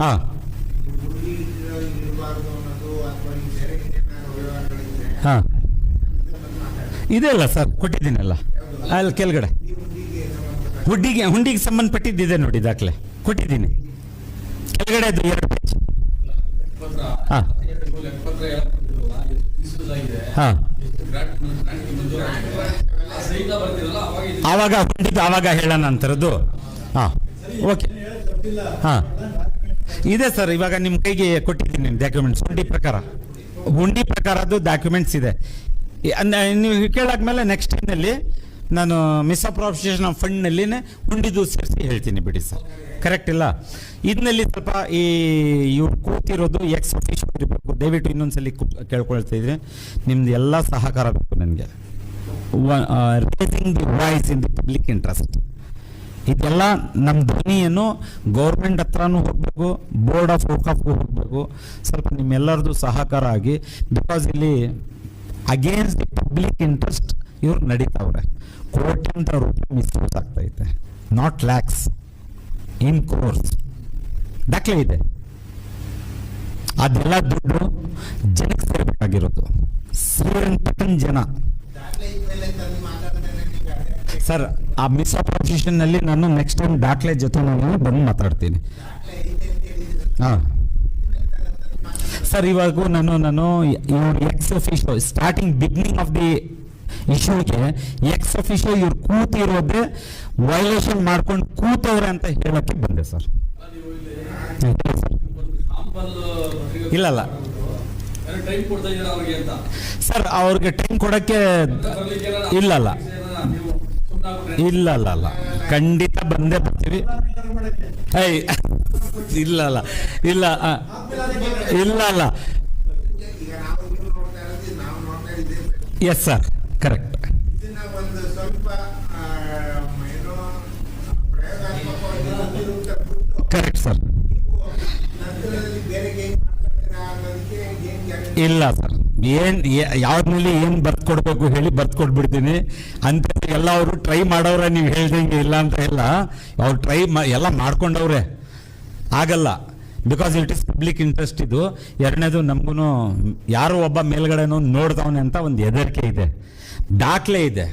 ಹಾಂ ಹಾಂ ಇದೆ ಅಲ್ಲ ಸರ್, ಕೊಟ್ಟಿದ್ದೀನಲ್ಲ ಅಲ್ಲಿ ಕೆಳಗಡೆ. ಹುಂಡಿಗೆ ಸಂಬಂಧಪಟ್ಟಿದ್ದಿದೆ ನೋಡಿ, ದಾಖಲೆ ಕೊಟ್ಟಿದ್ದೀನಿ ಕೆಳಗಡೆ, ಅದು 2 ಪೇಜ್. ಹಾಂ ಹಾಂ ಆವಾಗ ಹೇಳೋಣ ಅಂತರದ್ದು. ಹಾಂ ಓಕೆ. ಹಾಂ ಇದೆ ಸರ್, ಇವಾಗ ನಿಮ್ಮ ಕೈಗೆ ಕೊಟ್ಟಿದ್ದೀನಿ ಡಾಕ್ಯುಮೆಂಟ್ಸ್. ಹುಂಡಿ ಪ್ರಕಾರದ್ದು ಡಾಕ್ಯುಮೆಂಟ್ಸ್ ಇದೆ. ನೀವು ಕೇಳಾದ್ಮೇಲೆ ನೆಕ್ಸ್ಟ್ ಟೈಮ್ನಲ್ಲಿ ನಾನು ಮಿಸ್ಅಪ್ರಾಪ್ರಿಯೇಷನ್ ಆಫ್ ಫಂಡ್ನಲ್ಲಿ ಹುಂಡಿದು ಸೇರಿಸಿ ಹೇಳ್ತೀನಿ ಬಿಡಿ ಸರ್. ಕರೆಕ್ಟ್ ಇಲ್ಲ, ಇದನ್ನಲ್ಲಿ ಸ್ವಲ್ಪ ಇವ್ರು ಕೂತಿರೋದು ಎಕ್ಸ್ ಅಫಿಷಿಯಲ್ ಇರಬೇಕು. ದಯವಿಟ್ಟು ಇನ್ನೊಂದ್ಸಲಿ ಕೇಳ್ಕೊಳ್ತಾ ಇದ್ರೆ ನಿಮ್ದು ಎಲ್ಲ ಸಹಕಾರ ಬೇಕು ನನಗೆ. Raising the voice in the public interest, ಇದೆಲ್ಲ ನಮ್ಮ ಧ್ವನಿಯನ್ನು ಗೌರ್ಮೆಂಟ್ ಹತ್ರನೂ ಹೋಗಬೇಕು, ಬೋರ್ಡ್ ಆಫ್ ವರ್ಕಾಫ್ಗೂ ಹೋಗಬೇಕು. ಸ್ವಲ್ಪ ನಿಮ್ಮೆಲ್ಲರದು ಸಹಕಾರ ಆಗಿ, ಬಿಕಾಸ್ ಇಲ್ಲಿ ಅಗೇನ್ಸ್ಟ್ ದಿ ಪಬ್ಲಿಕ್ ಇಂಟ್ರೆಸ್ಟ್ ಇವ್ರು ನಡೀತಾವ್ರೆ. ಕೋಟ್ಯಂತರ ರೂಪಾಯಿ ಮಿಸ್ಯೂಸ್ ಆಗ್ತೈತೆ, ನಾಟ್ ಲ್ಯಾಕ್ಸ್, ಇನ್ ಕ್ರೋರ್ಸ್. ದಾಖಲೆ ಇದೆ. ಅದೆಲ್ಲ ದುಡ್ಡು ಜನಕ್ಕೆ ಸೇರಬೇಕಾಗಿರೋದು, ಶ್ರೀರಂಗಪಟ್ಟಣ ಜನ. ಸರ್, ಆ ಮಿಸ್ಅಪ್ರಾಪ್ರಿಯೇಷನ್ನಲ್ಲಿ ನಾನು ನೆಕ್ಸ್ಟ್ ಟೈಮ್ ದಾಖಲೆ ಜೊತೆ ನಾನು ಬಂದು ಮಾತಾಡ್ತೀನಿ. ಹಾಂ ಸರ್, ಇವಾಗೂ ನಾನು ಇವ್ರು ex officio starting beginning of the ಇಶ್ಯೂಗೆ ಎಕ್ಸ್ ಅಫಿಷಿಯೋ ಇವ್ರು ಕೂತಿರೋದೇ ವೈಲೇಷನ್ ಮಾಡ್ಕೊಂಡು ಕೂತವ್ರೆ ಅಂತ ಹೇಳಕ್ಕೆ ಬಂದೆ ಸರ್. ಇಲ್ಲಲ್ಲ ಸರ್, ಅವ್ರಿಗೆ ಟೈಮ್ ಕೊಡೋಕ್ಕೆ ಇಲ್ಲಲ್ಲ, ಖಂಡಿತ ಬಂದೇ ಬರ್ತೀವಿ. ಇಲ್ಲಲ್ಲ yes sir, correct. Correct sir. ಇಲ್ಲ ಸರ್, ಯಾವ್ದ್ರಲ್ಲಿ ಏನು ಬರ್ದ್ಕೊಡ್ಬೇಕು ಹೇಳಿ ಬರ್ದ್ಕೊಟ್ಬಿಡ್ತೀನಿ ಅಂತ ಎಲ್ಲ. ಅವರು ಟ್ರೈ ಮಾಡೋರೆ, ನೀವು ಹೇಳ್ದಂಗೆ ಇಲ್ಲ ಅಂತ ಇಲ್ಲ, ಅವ್ರು ಟ್ರೈ ಎಲ್ಲ ಮಾಡ್ಕೊಂಡವ್ರೆ. ಆಗಲ್ಲ, because it is public interest. ಇದು ಎರಡನೇದು, ನಮಗೂ ಯಾರೋ ಒಬ್ಬ ಮೇಲ್ಗಡೆನೋ ನೋಡ್ದವನೆ ಅಂತ ಒಂದು ಹೆದರಿಕೆ ಇದೆ. ದಾಖಲೆ ಇದೆ,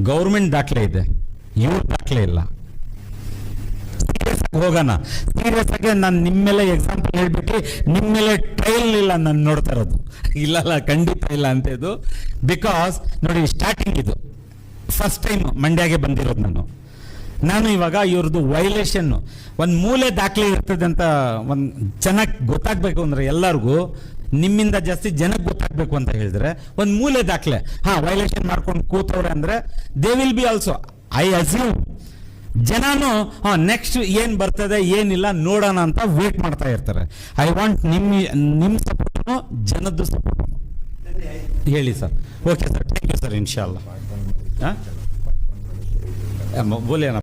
ಗೌರ್ಮೆಂಟ್ ದಾಖಲೆ ಇದೆ, ಇವ್ರ ದಾಖಲೆ ಇಲ್ಲ. ಹೋಗೋಣ ಸೀರಿಯಸ್ ಆಗಿ. ನಾನು ನಿಮ್ಮ ಮೇಲೆ ಎಕ್ಸಾಂಪಲ್ ಹೇಳ್ಬಿಟ್ಟು ನಿಮ್ಮ ಮೇಲೆ ಟ್ರಯಲ್ ಇಲ್ಲ ನಾನು ನೋಡ್ತಾ ಇರೋದು. ಇಲ್ಲ, ಖಂಡಿತ ಇಲ್ಲ ಅಂತ ಇದು. ಬಿಕಾಸ್ ನೋಡಿ, ಸ್ಟಾರ್ಟಿಂಗ್ ಇದು ಫಸ್ಟ್ ಟೈಮ್ ಮಂಡ್ಯಗೆ ಬಂದಿರೋದು ನಾನು ಇವಾಗ ಇವ್ರದ್ದು ವೈಲೇಷನ್ನು ಒಂದು ಮೂಲೆ ದಾಖಲೆ ಇರ್ತದೆ ಅಂತ ಒಂದು ಚೆನ್ನಾಗಿ ಗೊತ್ತಾಗಬೇಕು ಅಂದರೆ, ಎಲ್ಲರಿಗೂ ನಿಮ್ಮಿಂದ ಜಾಸ್ತಿ ಜನಕ್ಕೆ ಗೊತ್ತಾಗಬೇಕು ಅಂತ ಹೇಳಿದ್ರೆ ಒಂದು ಮೂಲೆ ದಾಖಲೆ. ವೈಲೇಷನ್ ಮಾಡ್ಕೊಂಡು ಕೂತವ್ರೆ ಅಂದರೆ they will be also, I assume ಜನನು ನೆಕ್ಸ್ಟ್ ಏನು ಬರ್ತದೆ ಏನಿಲ್ಲ ನೋಡೋಣ ಅಂತ ವೇಟ್ ಮಾಡ್ತಾ ಇರ್ತಾರೆ. ಐ ವಾಂಟ್ ನಿಮ್ಮ ಸಪೋರ್ಟು, ಜನದ್ದು ಸಪೋರ್ಟು ಹೇಳಿ sir. Okay sir, thank you sir. ಇನ್ಶಾಲ್ಲ ಬೋಲೇನಾ.